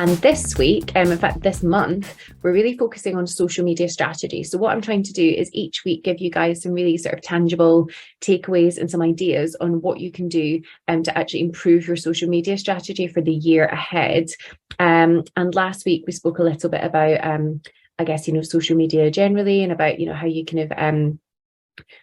And this week, in fact, this month, we're really focusing on social media strategy. So what I'm trying to do is each week give you guys some really sort of tangible takeaways and some ideas on what you can do to actually improve your social media strategy for the year ahead. And last week, we spoke a little bit about, I guess, social media generally, and about, how you kind of,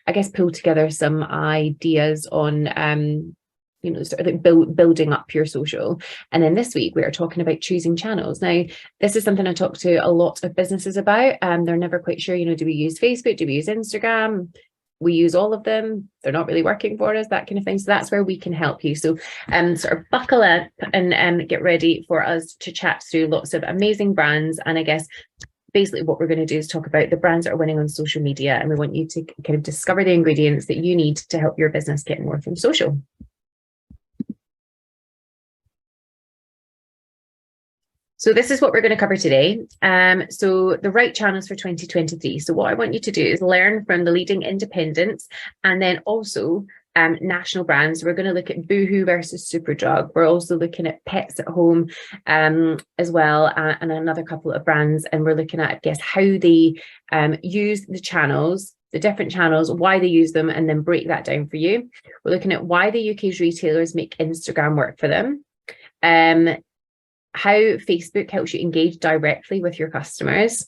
I guess, pull together some ideas on, sort of like building up your social. And then this week we are talking about choosing channels. Now, this is something I talk to a lot of businesses about. They're never quite sure, do we use Facebook? Do we use Instagram? We use all of them. They're not really working for us, that kind of thing. So that's where we can help you. So sort of buckle up and get ready for us to chat through lots of amazing brands. And I guess basically what we're going to do is talk about the brands that are winning on social media. And we want you to kind of discover the ingredients that you need to help your business get more from social. So this is what we're going to cover today. So the right channels for 2023. So what I want you to do is learn from the leading independents and then also national brands. We're going to look at Boohoo versus Superdrug. We're also looking at Pets at Home as well, and another couple of brands. And we're looking at, I guess, how they use the channels, the different channels, why they use them, and then break that down for you. We're looking at why the UK's retailers make Instagram work for them. How Facebook helps you engage directly with your customers,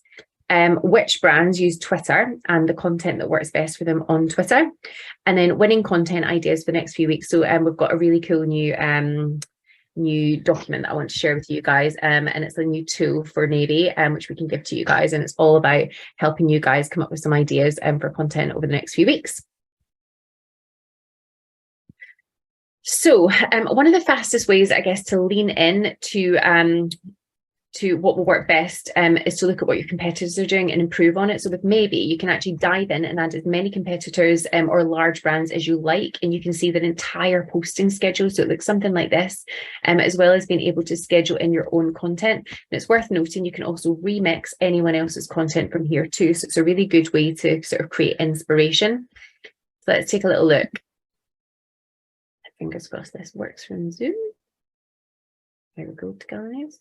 which brands use Twitter and the content that works best for them on Twitter, and then winning content ideas for the next few weeks. So we've got a really cool new document that I want to share with you guys, and it's a new tool for Navy, which we can give to you guys, and it's all about helping you guys come up with some ideas for content over the next few weeks. So one of the fastest ways, I guess, to lean in to what will work best is to look at what your competitors are doing and improve on it. So with Maybe, you can actually dive in and add as many competitors or large brands as you like, and you can see their entire posting schedule. So it looks something like this, as well as being able to schedule in your own content. And it's worth noting you can also remix anyone else's content from here too. So it's a really good way to sort of create inspiration. So let's take a little look. Fingers crossed this works from Zoom. There we go, guys.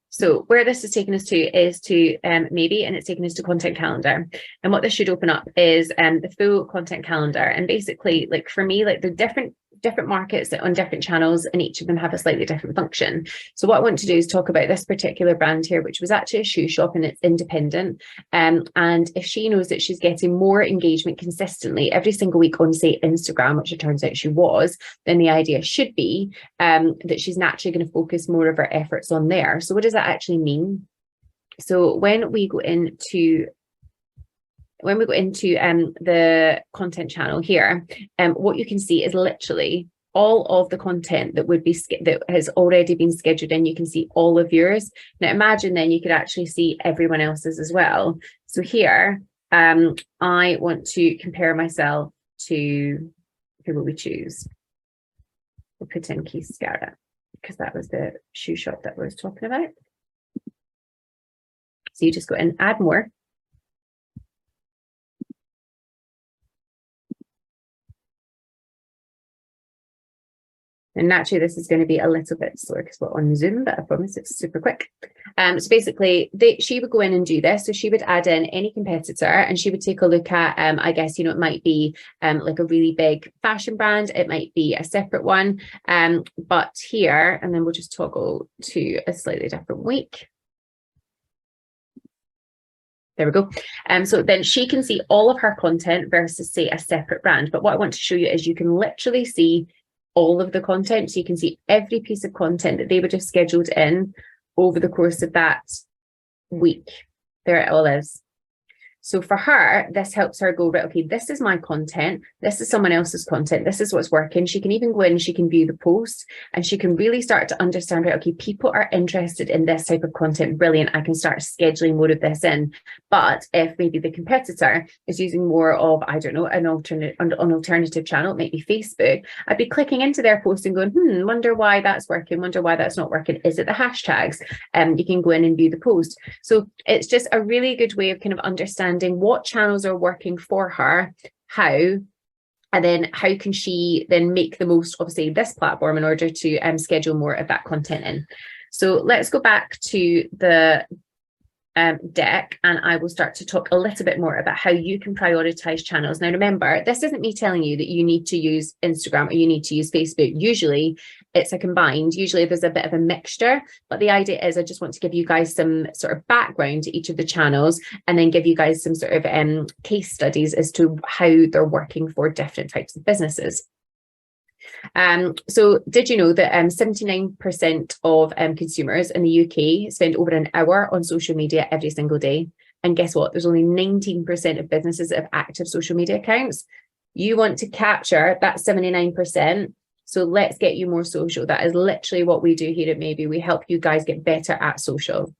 So where this is taking us to is to Maybe, and it's taking us to Content Calendar. And what this should open up is the full content calendar. And basically, like for me, like the different markets on different channels, and each of them have a slightly different function. So what I want to do is talk about this particular brand here, which was actually a shoe shop, and it's independent. And if she knows that she's getting more engagement consistently every single week on, say, Instagram, which it turns out she was, then the idea should be that she's naturally going to focus more of her efforts on there. So what does that actually mean? So when we go into the content channel here, what you can see is literally all of the content that has already been scheduled in. You can see all of yours. Now imagine then you could actually see everyone else's as well. So here, I want to compare myself to, who will we choose? We'll put in Keith Scarra, because that was the shoe shop that I was talking about. So you just go in, add more. And naturally, this is going to be a little bit slower because we're on Zoom, but I promise it's super quick. So basically, she would go in and do this. So she would add in any competitor, and she would take a look at, I guess, it might be like a really big fashion brand. It might be a separate one. But here, and then we'll just toggle to a slightly different week. There we go. So then she can see all of her content versus, say, a separate brand. But what I want to show you is you can literally see all of the content. So you can see every piece of content that they would have scheduled in over the course of that week. There it all is. So for her, this helps her go, right, okay, this is my content. This is someone else's content. This is what's working. She can even go in, she can view the post, and she can really start to understand, right, okay, people are interested in this type of content. Brilliant. I can start scheduling more of this in. But if maybe the competitor is using more of, I don't know, an alternative channel, maybe Facebook, I'd be clicking into their post and going, wonder why that's working, wonder why that's not working. Is it the hashtags? You can go in and view the post. So it's just a really good way of kind of understanding what channels are working for her, how And then how can she then make the most of, say, this platform in order to schedule more of that content in. So let's go back to the deck, and I will start to talk a little bit more about how you can prioritize channels. Now, remember, this isn't me telling you that you need to use Instagram or you need to use Facebook. Usually it's a combined, usually there's a bit of a mixture, but the idea is I just want to give you guys some sort of background to each of the channels and then give you guys some sort of case studies as to how they're working for different types of businesses. So did you know that 79% of consumers in the UK spend over an hour on social media every single day? And guess what? There's only 19% of businesses that have active social media accounts. You want to capture that 79%. So let's get you more social. That is literally what we do here at Maybe. We help you guys get better at social.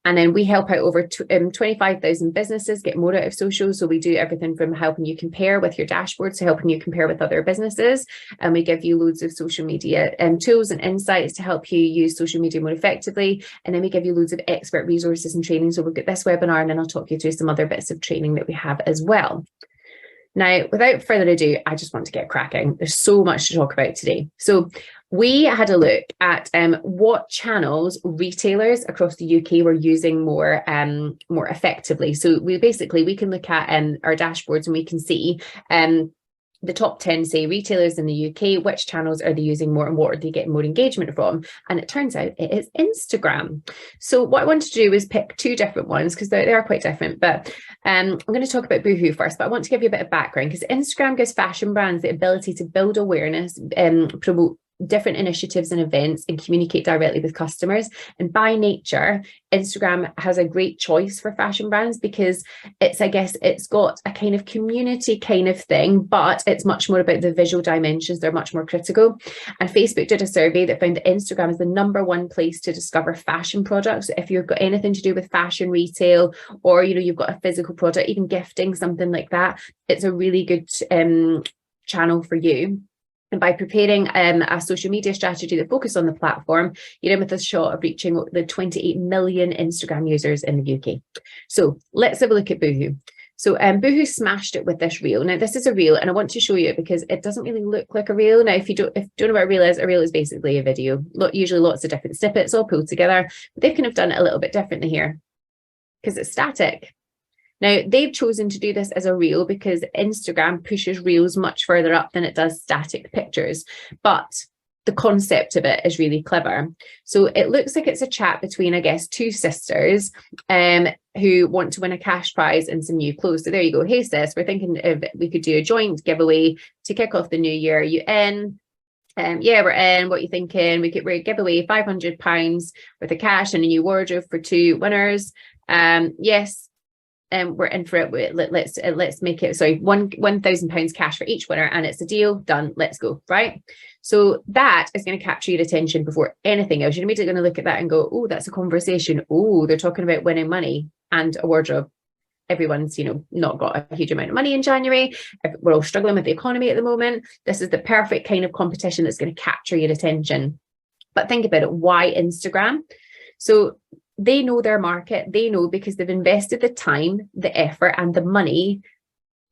And then we help out over 25,000 businesses get more out of social. So we do everything from helping you compare with your dashboards to helping you compare with other businesses. And we give you loads of social media tools and insights to help you use social media more effectively. And then we give you loads of expert resources and training. So we've got this webinar, and then I'll talk you through some other bits of training that we have as well. Now, without further ado, I just want to get cracking. There's so much to talk about today. So we had a look at what channels retailers across the UK were using more effectively. So we can look at our dashboards, and we can see the top 10, say, retailers in the UK, which channels are they using more and what are they getting more engagement from? And it turns out it is Instagram. So what I wanted to do was pick two different ones because they are quite different. But I'm going to talk about Boohoo first, but I want to give you a bit of background because Instagram gives fashion brands the ability to build awareness, promote different initiatives and events, and communicate directly with customers. And by nature, Instagram has a great choice for fashion brands because it's got a kind of community kind of thing, but it's much more about the visual dimensions. They're much more critical. And Facebook did a survey that found that Instagram is the #1 place to discover fashion products. So if you've got anything to do with fashion retail, or you've got a physical product, even gifting, something like that, it's a really good channel for you. And by preparing a social media strategy that focuses on the platform, you're in with a shot of reaching the 28 million Instagram users in the UK. So let's have a look at Boohoo. So Boohoo smashed it with this reel. Now, this is a reel, and I want to show you it because it doesn't really look like a reel. Now, if you don't know what a reel is basically a video. Usually lots of different snippets all pulled together. But they've kind of done it a little bit differently here because it's static. Now, they've chosen to do this as a reel because Instagram pushes reels much further up than it does static pictures. But the concept of it is really clever. So it looks like it's a chat between, I guess, two sisters who want to win a cash prize and some new clothes. So there you go. Hey, sis, we're thinking if we could do a joint giveaway to kick off the new year. Are you in? Yeah, we're in. What are you thinking? We give away £500 worth of cash and a new wardrobe for 2 winners. Yes. We're in for it. Let's make it, sorry, £1,000 cash for each winner, and it's a deal done. Let's go. Right. So that is going to capture your attention before anything else. You're immediately going to look at that and go, oh, that's a conversation. Oh, they're talking about winning money and a wardrobe. Everyone's, not got a huge amount of money in January. We're all struggling with the economy at the moment. This is the perfect kind of competition that's going to capture your attention. But think about it. Why Instagram? So they know their market. They know because they've invested the time, the effort, and the money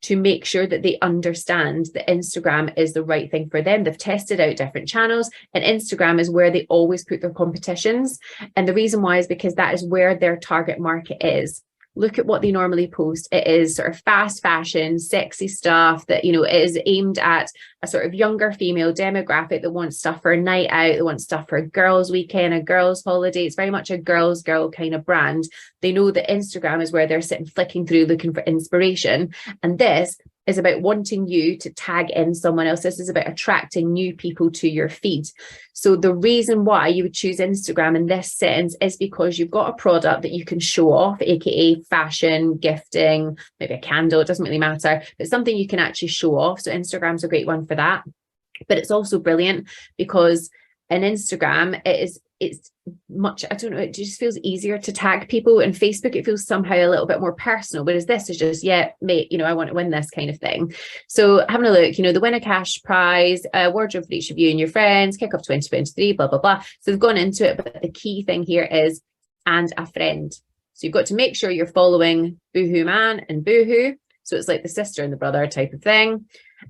to make sure that they understand that Instagram is the right thing for them. They've tested out different channels, and Instagram is where they always put their competitions. And the reason why is because that is where their target market is. Look at what they normally post. It is sort of fast fashion, sexy stuff that, is aimed at a sort of younger female demographic that wants stuff for a night out, that wants stuff for a girls' weekend, a girls' holiday. It's very much a girl kind of brand. They know that Instagram is where they're sitting flicking through looking for inspiration. And this is about wanting you to tag in someone else. This is about attracting new people to your feed. So the reason why you would choose Instagram in this sense is because you've got a product that you can show off, aka fashion, gifting, maybe a candle, it doesn't really matter, but something you can actually show off. So Instagram's a great one for that. But it's also brilliant because in Instagram, it's much, I don't know, it just feels easier to tag people. In Facebook, it feels somehow a little bit more personal, whereas this is just, yeah, mate, I want to win this kind of thing. So having a look, the winner cash prize, wardrobe for each of you and your friends, kick off 2023, blah, blah, blah. So they've gone into it, but the key thing here is, and a friend. So you've got to make sure you're following Boohoo Man and Boohoo. So it's like the sister and the brother type of thing.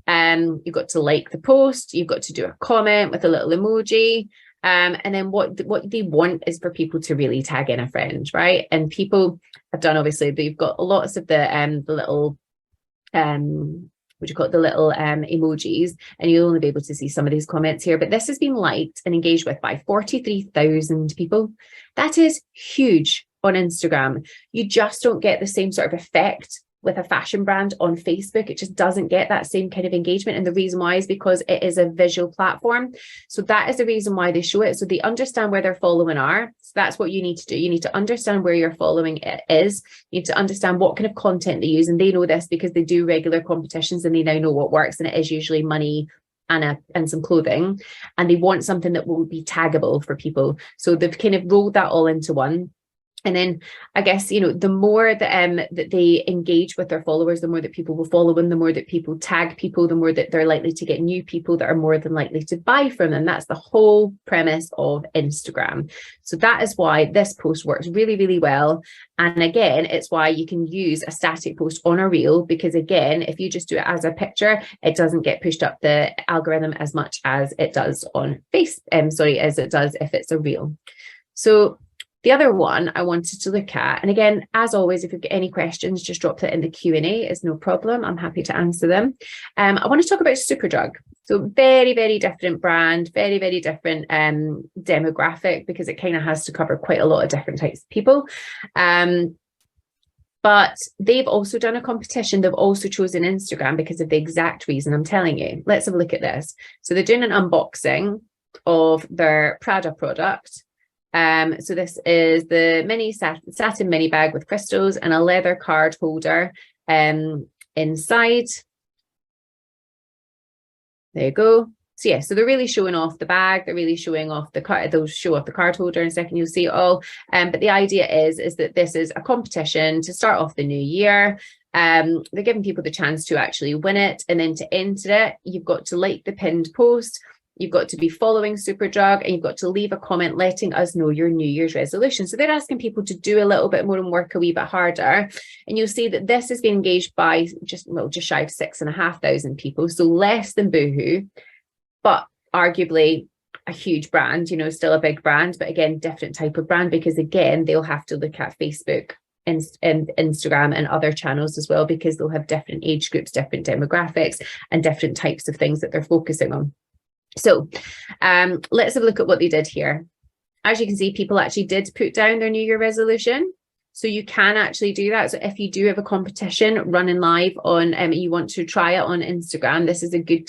You've got to like the post, you've got to do a comment with a little emoji. And then what they want is for people to really tag in a friend, right? And people have done, obviously, they've got lots of the little what do you call it, the little emojis, and you'll only be able to see some of these comments here, but this has been liked and engaged with by 43,000 people. That is huge on Instagram. You just don't get the same sort of effect with a fashion brand on Facebook. It just doesn't get that same kind of engagement. And the reason why is because it is a visual platform. So that is the reason why they show it. So they understand where their following are. So that's what you need to do. You need to understand where your following is. You need to understand what kind of content they use. And they know this because they do regular competitions and they now know what works. And it is usually money and some clothing. And they want something that will be taggable for people. So they've kind of rolled that all into one. And then I guess, you know, the more that they engage with their followers, the more that people will follow them, the more that people tag people, the more that they're likely to get new people that are more than likely to buy from them. That's the whole premise of Instagram. So that is why this post works really, really well. And again, it's why you can use a static post on a reel, because again, if you just do it as a picture, it doesn't get pushed up the algorithm as much as it does on as it does if it's a reel. So the other one I wanted to look at, and again, as always, if you've got any questions, just drop that in the Q&A. It's no problem. I'm happy to answer them. I want to talk about Superdrug. So very, very different brand, very, very different demographic, because it kind of has to cover quite a lot of different types of people. But they've also done a competition. They've also chosen Instagram because of the exact reason I'm telling you. Let's have a look at this. So they're doing an unboxing of their Prada product. So this is the mini satin mini bag with crystals and a leather card holder inside. There you go. So yeah, so they're really showing off the bag. They're really showing off the card. They'll show off the card holder in a second. You'll see it all. But the idea is that this is a competition to start off the new year. They're giving people the chance to actually win it, and then to enter it, you've got to like the pinned post. You've got to be following Superdrug, and you've got to leave a comment letting us know your New Year's resolution. So they're asking people to do a little bit more and work a wee bit harder. And you'll see that this has been engaged by just shy of 6,500 people. So less than Boohoo, but arguably a huge brand, you know, still a big brand, but again, different type of brand, because again, they'll have to look at Facebook and Instagram and other channels as well, because they'll have different age groups, different demographics, and different types of things that they're focusing on. So let's have a look at what they did here. As you can see, people actually did put down their New Year resolution. So you can actually do that. So if you do have a competition running live on, you want to try it on Instagram, this is a good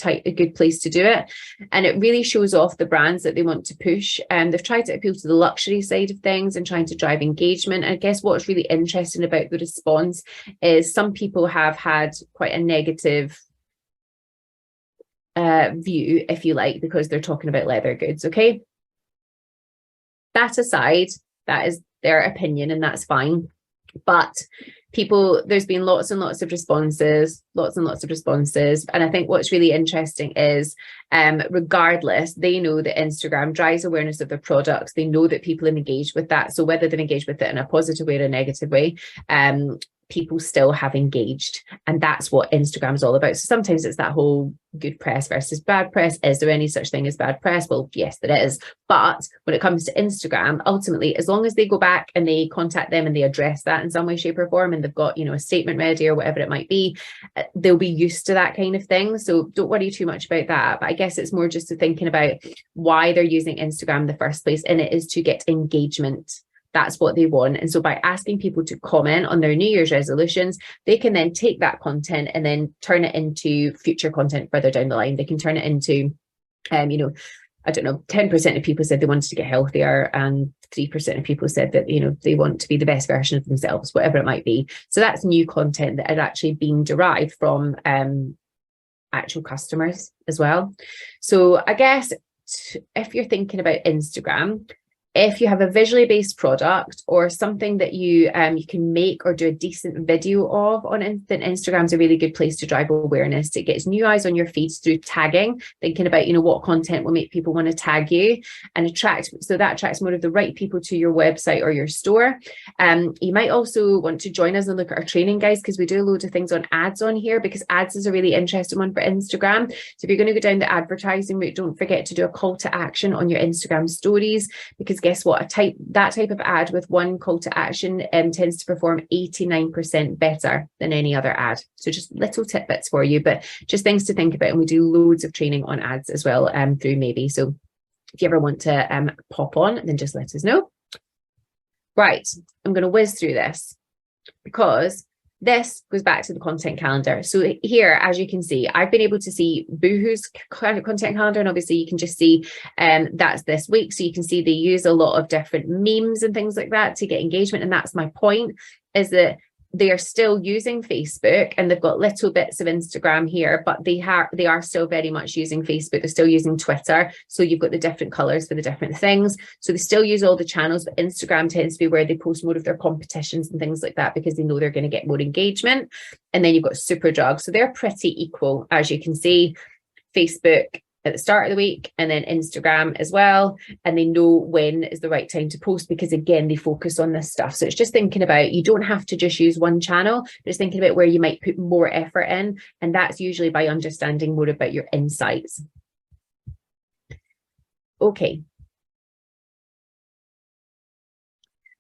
place to do it. And it really shows off the brands that they want to push. And they've tried to appeal to the luxury side of things and trying to drive engagement. And I guess what's really interesting about the response is some people have had quite a negative view, if you like, because they're talking about leather goods. Okay, that aside, that is their opinion, and that's fine. But people, there's been lots and lots of responses, and I think what's really interesting is regardless, they know that Instagram drives awareness of their products. They know that people engage with that. So whether they've engaged with it in a positive way or a negative way, people still have engaged, and that's what Instagram is all about. So sometimes it's that whole good press versus bad press. Is there any such thing as bad press? Well, yes, there is. But when it comes to Instagram, ultimately, as long as they go back and they contact them and they address that in some way, shape, or form, and they've got, you know, a statement ready or whatever it might be, they'll be used to that kind of thing. So don't worry too much about that. But I guess it's more just to thinking about why they're using Instagram in the first place, and it is to get engagement. That's what they want. And so by asking people to comment on their New Year's resolutions, they can then take that content and then turn it into future content further down the line. They can turn it into, you know, I don't know, 10% of people said they wanted to get healthier, and 3% of people said that, you know, they want to be the best version of themselves, whatever it might be. So that's new content that had actually been derived from actual customers as well. So I guess if you're thinking about Instagram, If you have a visually based product or something that you can make or do a decent video of on Instagram's a really good place to drive awareness. It gets new eyes on your feeds through tagging, thinking about, you know, what content will make people want to tag you and attract. So that attracts more of the right people to your website or your store. You might also want to join us and look at our training, guys, because we do a load of things on ads on here, because ads is a really interesting one for Instagram. So if you're going to go down the advertising route, don't forget to do a call to action on your Instagram stories, because guess what? That type of ad with one call to action tends to perform 89% better than any other ad. So just little tidbits for you, but just things to think about. And we do loads of training on ads as well through Maybe. So if you ever want to pop on, then just let us know. Right, I'm going to whiz through this because this goes back to the content calendar. So here, as you can see, I've been able to see Boohoo's content calendar, and obviously you can just see that's this week. So you can see they use a lot of different memes and things like that to get engagement. And that's my point, is that they are still using Facebook and they've got little bits of Instagram here, but they are still very much using Facebook. They're still using Twitter. So you've got the different colors for the different things. So they still use all the channels, but Instagram tends to be where they post more of their competitions and things like that, because they know they're going to get more engagement. And then you've got Superdrug. So they're pretty equal, as you can see. Facebook at the start of the week, and then Instagram as well. And they know when is the right time to post, because again, they focus on this stuff. So it's just thinking about, you don't have to just use one channel, just thinking about where you might put more effort in. And that's usually by understanding more about your insights. Okay.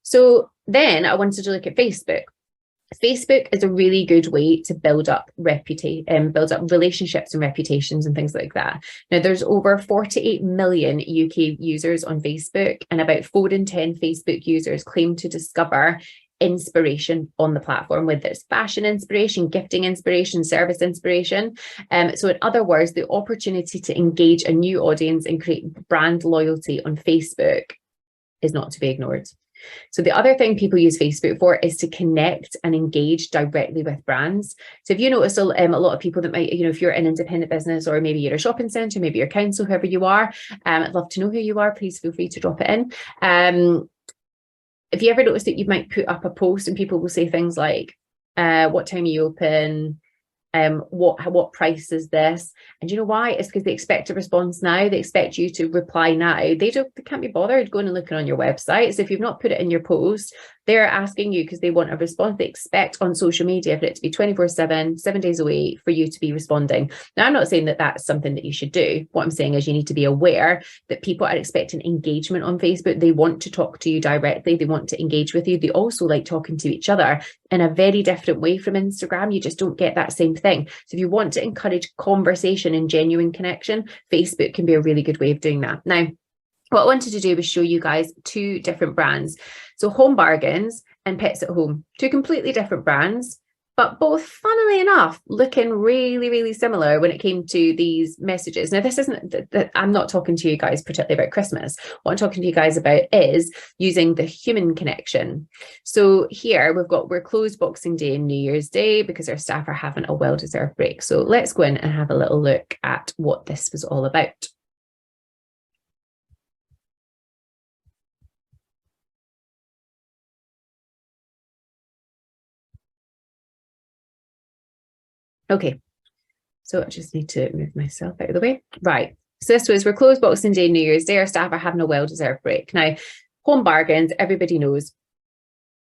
So then I wanted to look at Facebook. Facebook is a really good way to build up build up relationships and reputations and things like that. Now, there's over 48 million UK users on Facebook, and about 4 in 10 Facebook users claim to discover inspiration on the platform, whether it's fashion inspiration, gifting inspiration, service inspiration. So in other words, the opportunity to engage a new audience and create brand loyalty on Facebook is not to be ignored. So the other thing people use Facebook for is to connect and engage directly with brands. So if you notice a lot of people that might, you know, if you're an independent business, or maybe you're a shopping centre, maybe you're a council, whoever you are, I'd love to know who you are. Please feel free to drop it in. If you ever notice that you might put up a post and people will say things like, what time are you open? What price is this? And you know why? It's because they expect a response now. They expect you to reply now. They can't be bothered going and looking on your website. So if you've not put it in your post, they're asking you because they want a response. They expect on social media for it to be 24/7, 7 days a week, for you to be responding. Now, I'm not saying that that's something that you should do. What I'm saying is you need to be aware that people are expecting engagement on Facebook. They want to talk to you directly. They want to engage with you. They also like talking to each other in a very different way from Instagram. You just don't get that same thing. So if you want to encourage conversation and genuine connection, Facebook can be a really good way of doing that. Now, what I wanted to do was show you guys 2 different brands. So Home Bargains and Pets at Home, 2 completely different brands, but both, funnily enough, looking really, really similar when it came to these messages. Now, this isn't, I'm not talking to you guys particularly about Christmas. What I'm talking to you guys about is using the human connection. So here we're closed Boxing Day and New Year's Day because our staff are having a well-deserved break. So let's go in and have a little look at what this was all about. Okay, so I just need to move myself out of the way. Right, so this was, we're closed Boxing Day, New Year's Day. Our staff are having a well-deserved break. Now, Home Bargains, everybody knows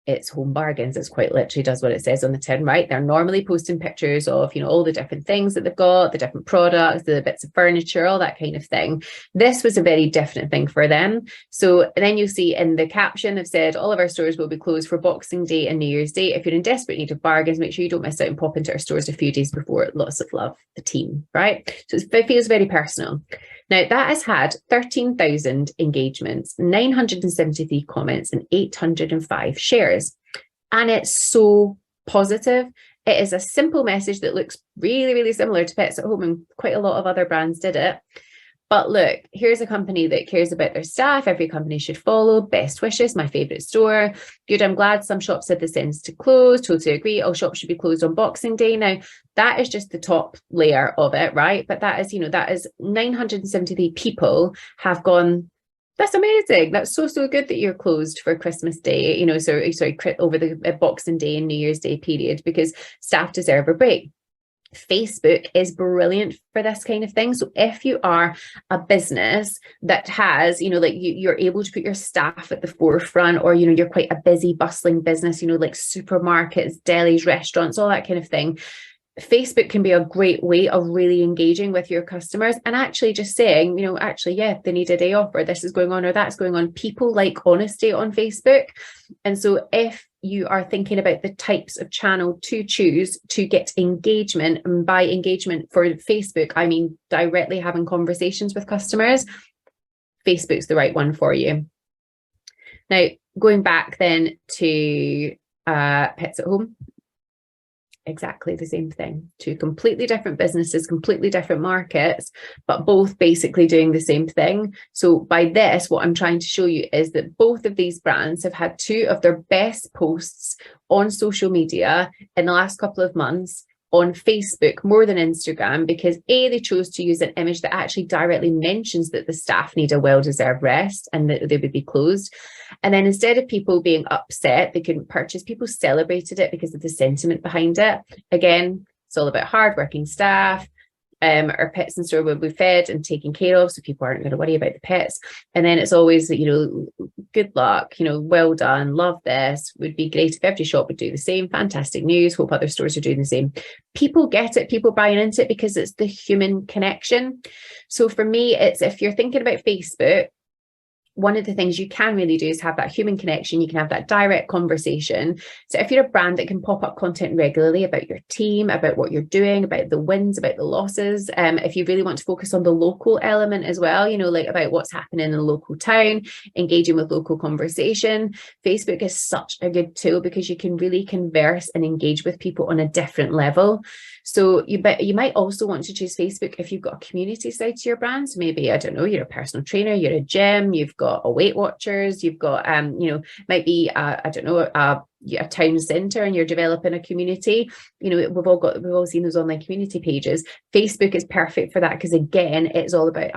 it's Home Bargains. It's quite literally does what it says on the tin, right? They're normally posting pictures of, you know, all the different things that they've got, the different products, the bits of furniture, all that kind of thing. This was a very different thing for them. So then you'll see in the caption, they've said all of our stores will be closed for Boxing Day and New Year's Day. If you're in desperate need of bargains, make sure you don't miss out and pop into our stores a few days before. Lots of love, the team, right? So it feels very personal. Now, that has had 13,000 engagements, 973 comments, and 805 shares. And it's so positive. It is a simple message that looks really, really similar to Pets at Home, and quite a lot of other brands did it. But look, here's a company that cares about their staff. Every company should follow. Best wishes, my favourite store. Good, I'm glad some shops had the sense to close. Totally agree. All shops should be closed on Boxing Day. Now, that is just the top layer of it, right? But that is, you know, that is 973 people have gone That's amazing. That's so, so good that you're closed for Christmas Day, you know, sorry, over the Boxing Day and New Year's Day period, because staff deserve a break. Facebook is brilliant for this kind of thing. So if you are a business that has, you know, like you're able to put your staff at the forefront, or, you know, you're quite a busy, bustling business, you know, like supermarkets, delis, restaurants, all that kind of thing, Facebook can be a great way of really engaging with your customers and actually just saying, you know, actually, yeah, they need a day off, or this is going on, or that's going on. People like honesty on Facebook. And so if you are thinking about the types of channel to choose to get engagement, and by engagement for Facebook, I mean directly having conversations with customers, Facebook's the right one for you. Now, going back then to Pets at Home, exactly the same thing. Two completely different businesses, completely different markets, but both basically doing the same thing. So by this, what I'm trying to show you is that both of these brands have had two of their best posts on social media in the last couple of months on Facebook more than Instagram, because they chose to use an image that actually directly mentions that the staff need a well-deserved rest and that they would be closed. And then instead of people being upset they couldn't purchase, people celebrated it because of the sentiment behind it. Again, it's all about hardworking staff. Our pets in store will be fed and taken care of, so people aren't going to worry about the pets. And then it's always, you know, good luck, you know, well done, love this, would be great if every shop would do the same, fantastic news, hope other stores are doing the same. People get it, people buying into it because it's the human connection. So for me, it's, if you're thinking about Facebook, one of the things you can really do is have that human connection. You can have that direct conversation. So if you're a brand that can pop up content regularly about your team, about what you're doing, about the wins, about the losses, if you really want to focus on the local element as well, you know, like about what's happening in the local town, engaging with local conversation, Facebook is such a good tool because you can really converse and engage with people on a different level. So you might also want to choose Facebook if you've got a community side to your brand. So maybe, I don't know, you're a personal trainer, you're a gym, you've got a Weight Watchers, you've got, you know, might be, I don't know, a town centre and you're developing a community. You know, we've all seen those online community pages. Facebook is perfect for that because, again, it's all about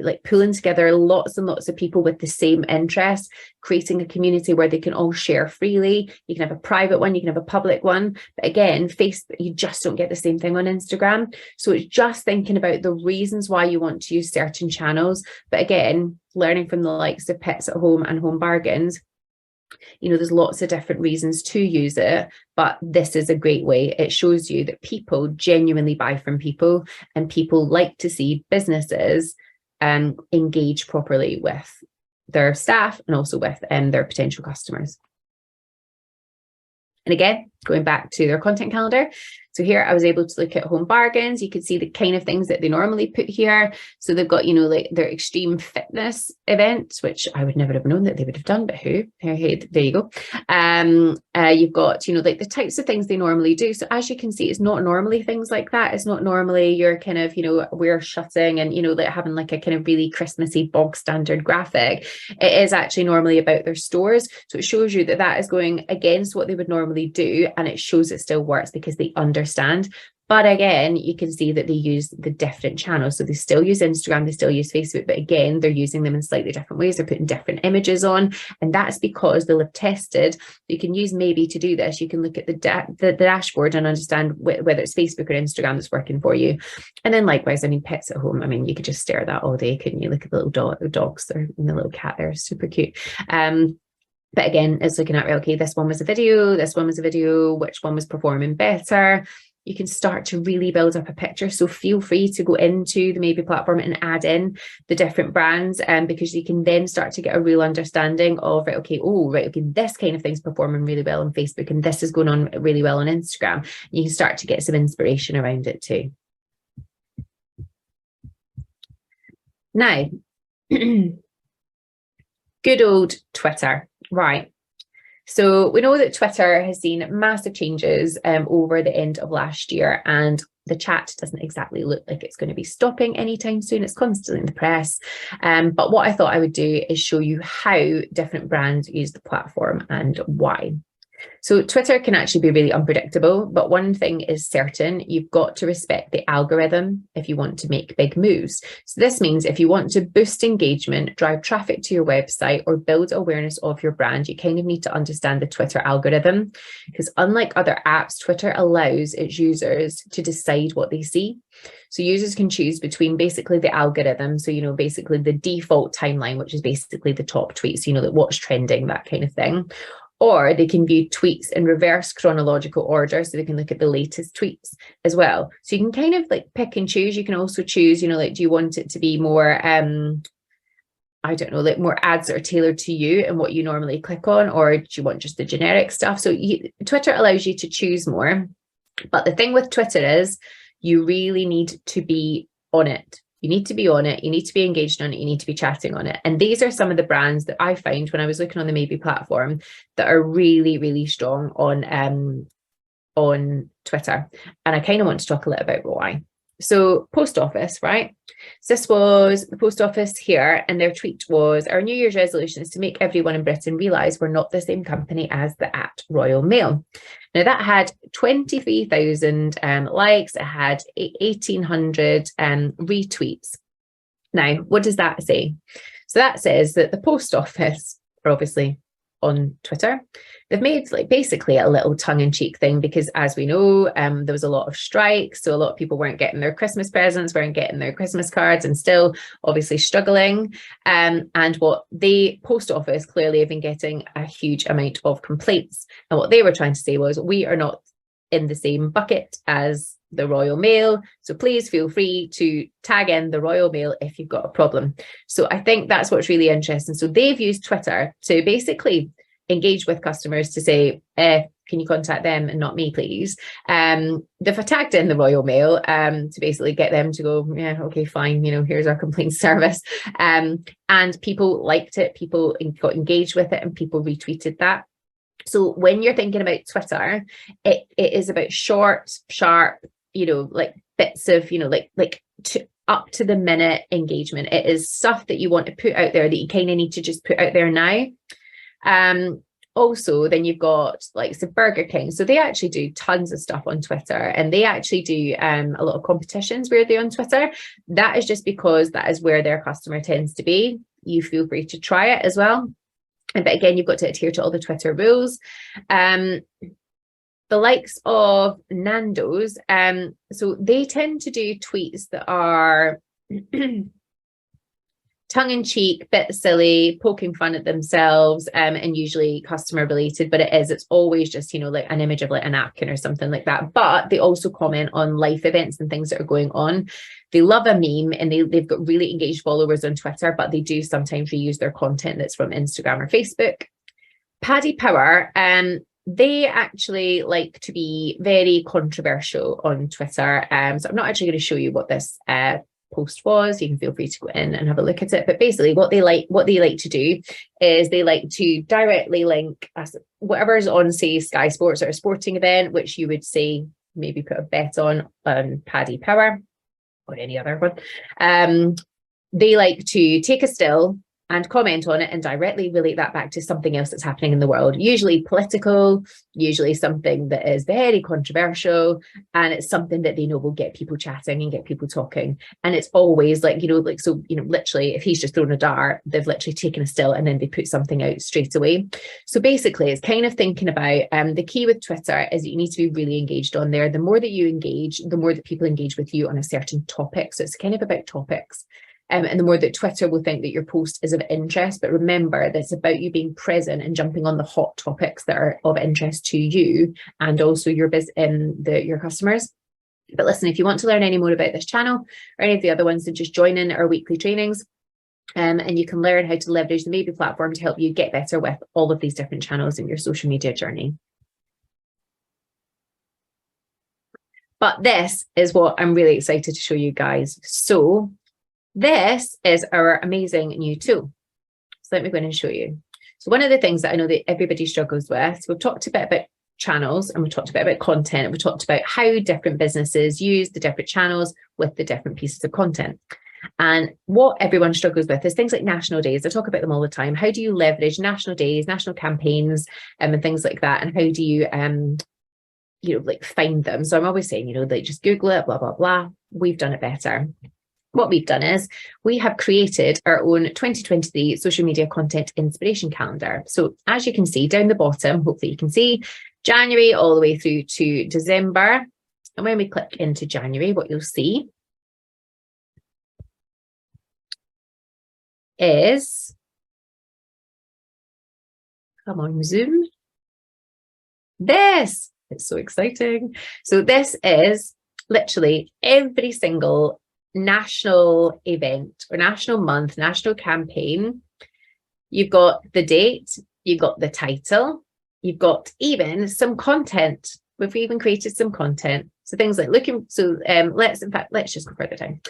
like pulling together lots and lots of people with the same interests, creating a community where they can all share freely. You can have a private one, you can have a public one, but again, Facebook, you just don't get the same thing on Instagram. So it's just thinking about the reasons why you want to use certain channels, but again, learning from the likes of Pets at Home and Home Bargains. You know, there's lots of different reasons to use it, but this is a great way. It shows you that people genuinely buy from people, and people like to see businesses engage properly with their staff and also with their potential customers. And again, going back to their content calendar. So here I was able to look at Home Bargains. You could see the kind of things that they normally put here. So they've got, you know, like their extreme fitness events, which I would never have known that they would have done, but hey, there you go. You've got, you know, like the types of things they normally do. So as you can see, it's not normally things like that. It's not normally your kind of, you know, we're shutting and, you know, like having like a kind of really Christmassy bog standard graphic. It is actually normally about their stores. So it shows you that that is going against what they would normally do. And it shows it still works because they understand. But again, you can see that they use the different channels. So they still use Instagram, they still use Facebook, but again, they're using them in slightly different ways. They're putting different images on, and that's because they'll have tested. You can use Maybe to do this. You can look at the dashboard and understand whether it's Facebook or Instagram that's working for you. And then likewise, I mean, Pets at Home. I mean, you could just stare at that all day, couldn't you? Look at the little dogs there and the little cat there, super cute. But again, it's looking at, okay, this one was a video, this one was a video, which one was performing better? You can start to really build up a picture. So feel free to go into the Maybe platform and add in the different brands, because you can then start to get a real understanding of, right, okay, this kind of thing's performing really well on Facebook and this is going on really well on Instagram. And you can start to get some inspiration around it too. Now, good old Twitter. Right. So we know that Twitter has seen massive changes over the end of last year, and the chat doesn't exactly look like it's going to be stopping anytime soon. It's constantly in the press. But what I thought I would do is show you how different brands use the platform and why. So Twitter can actually be really unpredictable, but one thing is certain: you've got to respect the algorithm if you want to make big moves. So this means if you want to boost engagement, drive traffic to your website, or build awareness of your brand, you kind of need to understand the Twitter algorithm, because unlike other apps, Twitter allows its users to decide what they see. So users can choose between basically the algorithm. So, basically the default timeline, which is basically the top tweets, like what's trending, that kind of thing. Or they can view tweets in reverse chronological order, so they can look at the latest tweets as well. So you can kind of like pick and choose. You can also choose, like, do you want it to be more, I don't know, like more ads that are tailored to you and what you normally click on, or do you want just the generic stuff? So Twitter allows you to choose more. But the thing with Twitter is you really need to be on it. You need to be on it. You need to be engaged on it. You need to be chatting on it. And these are some of the brands that I found when I was looking on the Maybe platform that are really, really strong on Twitter. And I kind of want to talk a little about why. So Post Office, right? So this was the Post Office here, and their tweet was, our New Year's resolution is to make everyone in Britain realise we're not the same company as the @Royal Mail. Now that had 23,000 likes, it had 1,800 retweets. Now, what does that say? So that says that the Post Office are obviously on Twitter. They've made like basically a little tongue-in-cheek thing, because as we know, there was a lot of strikes, so a lot of people weren't getting their Christmas presents, weren't getting their Christmas cards, and still obviously struggling. And what the Post Office clearly have been getting a huge amount of complaints. And what they were trying to say was, we are not in the same bucket as the Royal Mail, so please feel free to tag in the Royal Mail if you've got a problem. So I think that's what's really interesting. So they've used Twitter to basically engage with customers to say, can you contact them and not me, please? They've tagged in the Royal Mail to basically get them to go, yeah, okay, fine, here's our complaint service. And people liked it, people got engaged with it, and people retweeted that. So when you're thinking about Twitter, it is about short, sharp, like bits of, up to the minute engagement. It is stuff that you want to put out there that you kind of need to just put out there now. Also, then you've got like the Burger King. So they actually do tons of stuff on Twitter, and they actually do a lot of competitions where they're on Twitter. That is just because that is where their customer tends to be. You feel free to try it as well. But again, you've got to adhere to all the Twitter rules. The likes of Nando's, so they tend to do tweets that are tongue-in-cheek, bit silly, poking fun at themselves, and usually customer related, but it's always just, like an image of like a napkin or something like that. But they also comment on life events and things that are going on. They love a meme, and they've got really engaged followers on Twitter, but they do sometimes reuse their content that's from Instagram or Facebook. Paddy Power, they actually like to be very controversial on Twitter. So I'm not actually going to show you what this post was. You can feel free to go in and have a look at it. But basically what they like to do is they like to directly link whatever's on, say, Sky Sports or a sporting event, which you would say maybe put a bet on Paddy Power or any other one. They like to take a still and comment on it and directly relate that back to something else that's happening in the world, usually political, usually something that is very controversial, and it's something that they know will get people chatting and get people talking. And it's always like, literally, if he's just thrown a dart, they've literally taken a still and then they put something out straight away. So basically, it's kind of thinking about the key with Twitter is that you need to be really engaged on there. The more that you engage, the more that people engage with you on a certain topic. So it's kind of about topics. And the more that Twitter will think that your post is of interest. But remember that it's about you being present and jumping on the hot topics that are of interest to you and also your your customers. But listen, if you want to learn any more about this channel or any of the other ones, then just join in our weekly trainings. And you can learn how to leverage the Maybe platform to help you get better with all of these different channels in your social media journey. But this is what I'm really excited to show you guys. So this is our amazing new tool. So let me go in and show you. So one of the things that I know that everybody struggles with, so we've talked a bit about channels, and we've talked a bit about content. We've talked about how different businesses use the different channels with the different pieces of content. And what everyone struggles with is things like national days. I talk about them all the time. How do you leverage national days, national campaigns, and things like that? And how do you, like find them? So I'm always saying, like just Google it, blah, blah, blah. We've done it better. What we've done is we have created our own 2023 social media content inspiration calendar. So as you can see down the bottom, hopefully you can see January all the way through to December. And when we click into January, what you'll see is, come on, Zoom. This, it's so exciting. So this is literally every single national event or national month, national campaign. You've got the date, you've got the title, you've got even some content. We've even created some content. So things like let's just go further down.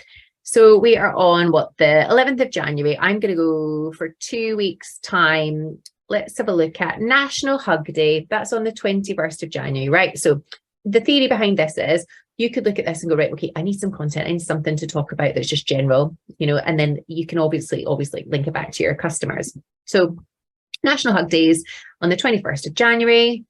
So we are on the 11th of January. I'm going to go for 2 weeks time. Let's have a look at National Hug Day. That's on the 21st of January, right? So the theory behind this is you could look at this and go, right, okay, I need some content. I need something to talk about that's just general, and then you can obviously link it back to your customers. So National Hug Days on the 21st of January.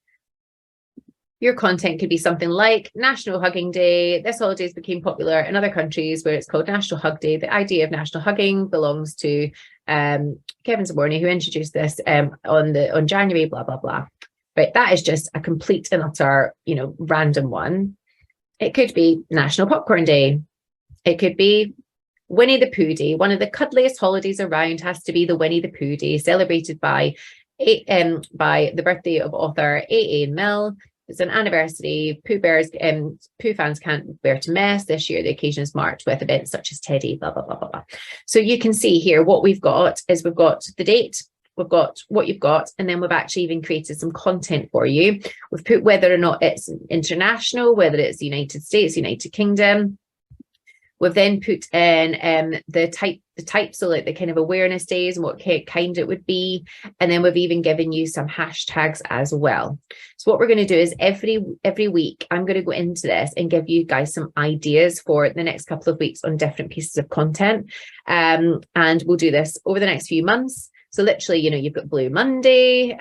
Your content could be something like National Hugging Day. This holiday became popular in other countries where it's called National Hug Day. The idea of national hugging belongs to Kevin Zaborny, who introduced this on January, blah, blah, blah. Right, that is just a complete and utter, random one. It could be National Popcorn Day. It could be Winnie the Pooh Day. One of the cuddliest holidays around has to be the Winnie the Pooh Day, celebrated by the birthday of author A.A. Milne. It's an anniversary. Pooh fans can't bear to mess. This year, the occasion is marked with events such as Teddy, blah, blah, blah, blah, blah. So you can see here what we've got is we've got the date, we've got what you've got, and then we've actually even created some content for you. We've put whether or not it's international, whether it's United States, United Kingdom. We've then put in the type, so like the kind of awareness days and what kind it would be. And then we've even given you some hashtags as well. So what we're going to do is every week, I'm going to go into this and give you guys some ideas for the next couple of weeks on different pieces of content. And we'll do this over the next few months. So literally, you've got Blue Monday,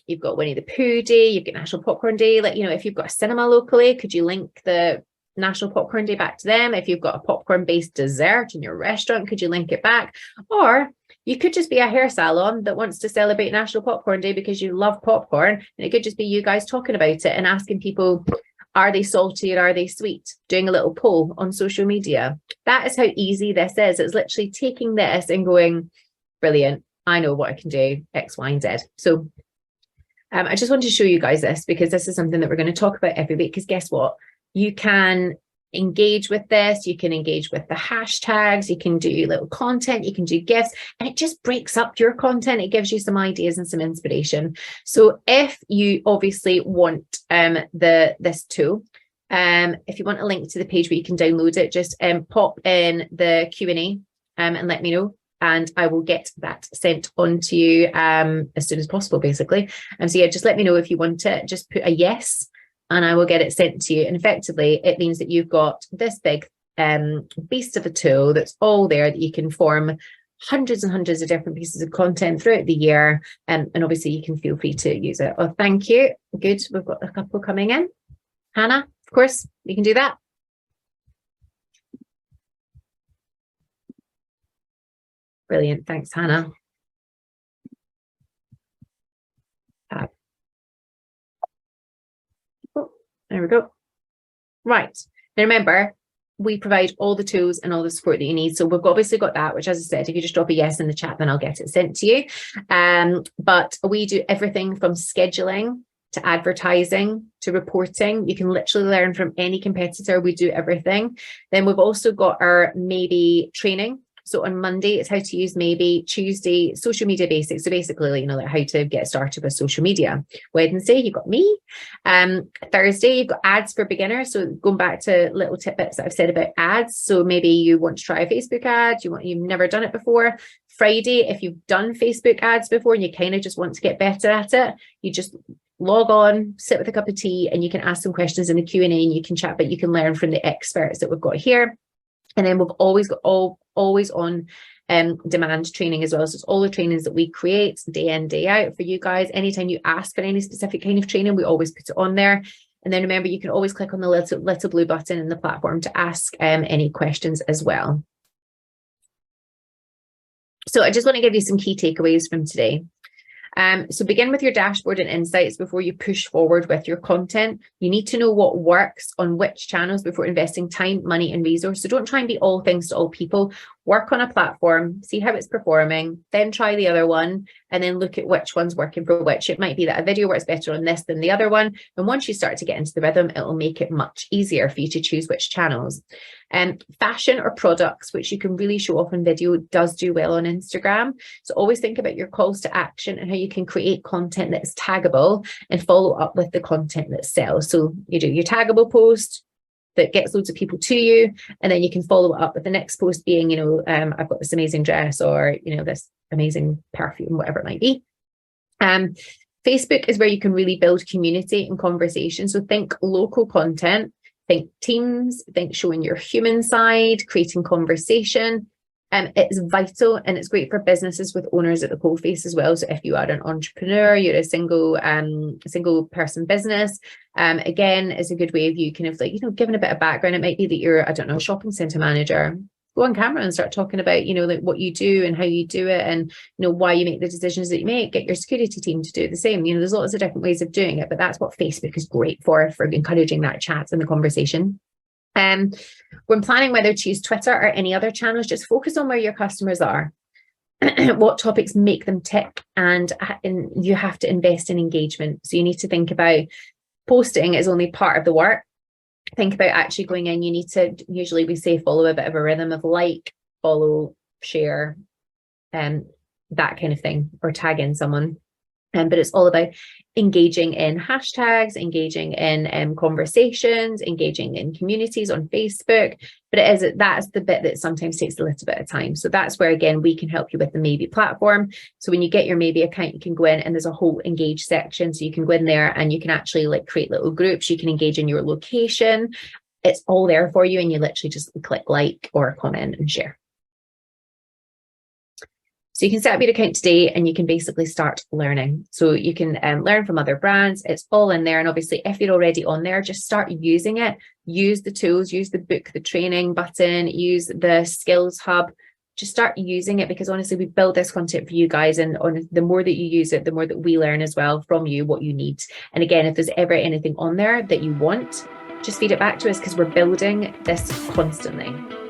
you've got Winnie the Pooh Day, you've got National Popcorn Day. Like, if you've got a cinema locally, could you link the National Popcorn Day back to them? If you've got a popcorn-based dessert in your restaurant, could you link it back? Or you could just be a hair salon that wants to celebrate National Popcorn Day because you love popcorn, and it could just be you guys talking about it and asking people, are they salty or are they sweet? Doing a little poll on social media. That is how easy this is. It's literally taking this and going, brilliant, I know what I can do, X, Y, and Z. So I just wanted to show you guys this because this is something that we're going to talk about every week, because guess what? You can engage with this, you can engage with the hashtags, you can do little content, you can do GIFs, and it just breaks up your content. It gives you some ideas and some inspiration. So if you obviously want this tool, if you want a link to the page where you can download it, just pop in the Q&A and let me know, and I will get that sent on to you as soon as possible, basically. And so yeah, just let me know if you want it. Just put a yes, and I will get it sent to you. And effectively, it means that you've got this big beast of a tool that's all there, that you can form hundreds and hundreds of different pieces of content throughout the year. And obviously, you can feel free to use it. Oh, thank you. Good. We've got a couple coming in. Hannah, of course, you can do that. Brilliant. Thanks, Hannah. There we go. Right. Now remember, we provide all the tools and all the support that you need. So we've obviously got that, which, as I said, if you just drop a yes in the chat, then I'll get it sent to you. But we do everything from scheduling to advertising to reporting. You can literally learn from any competitor. We do everything. Then we've also got our Maybe training. So on Monday, it's how to use Maybe. Tuesday, social media basics. So basically, like how to get started with social media. Wednesday, you've got me. Thursday, you've got ads for beginners. So going back to little tidbits that I've said about ads. So maybe you want to try a Facebook ad. You've never done it before. Friday, if you've done Facebook ads before and you kind of just want to get better at it, you just log on, sit with a cup of tea, and you can ask some questions in the Q&A and you can chat, but you can learn from the experts that we've got here. And then we've always got all always on demand training as well. So it's all the trainings that we create day in, day out for you guys. Anytime you ask for any specific kind of training, we always put it on there. And then remember, you can always click on the little blue button in the platform to ask any questions as well. So I just want to give you some key takeaways from today. So begin with your dashboard and insights before you push forward with your content. You need to know what works on which channels before investing time, money, and resources. So don't try and be all things to all people. Work on a platform, see how it's performing, then try the other one, and then look at which one's working for which. It might be that a video works better on this than the other one. And once you start to get into the rhythm, it will make it much easier for you to choose which channels. Fashion or products, which you can really show off in video, does do well on Instagram. So always think about your calls to action and how you can create content that is taggable and follow up with the content that sells. So you do your taggable post that gets loads of people to you, and then you can follow it up with the next post being, you know, I've got this amazing dress, or, you know, this amazing perfume, whatever it might be. Facebook is where you can really build community and conversation. So think local content, think teams, think showing your human side, creating conversation. It's vital, and it's great for businesses with owners at the coalface as well. So if you are an entrepreneur, you're a single person business, again, it's a good way of you kind of like, you know, giving a bit of background. It might be that you're, I don't know, a shopping center manager. Go on camera and start talking about, you know, like what you do and how you do it, and, you know, why you make the decisions that you make. Get your security team to do the same. You know, there's lots of different ways of doing it, but that's what Facebook is great for encouraging that chat and the conversation. When planning whether to use Twitter or any other channels, just focus on where your customers are, what topics make them tick, and you have to invest in engagement. So you need to think about posting is only part of the work. Think about actually going in. You need to, usually we say, follow a bit of a rhythm of like, follow, share, that kind of thing, or tag in someone. But it's all about engaging in hashtags, engaging in conversations, engaging in communities on Facebook. But that's the bit that sometimes takes a little bit of time. So that's where, again, we can help you with the Maybe platform. So when you get your Maybe account, you can go in and there's a whole engage section. So you can go in there and you can actually like create little groups. You can engage in your location. It's all there for you. And you literally just click like or comment and share. So you can set up your account today and you can basically start learning. So you can learn from other brands. It's all in there. And obviously, if you're already on there, just start using it. Use the tools, use the book, the training button, use the skills hub. Just start using it, because honestly, we build this content for you guys. And the more that you use it, the more that we learn as well from you what you need. And again, if there's ever anything on there that you want, just feed it back to us, because we're building this constantly.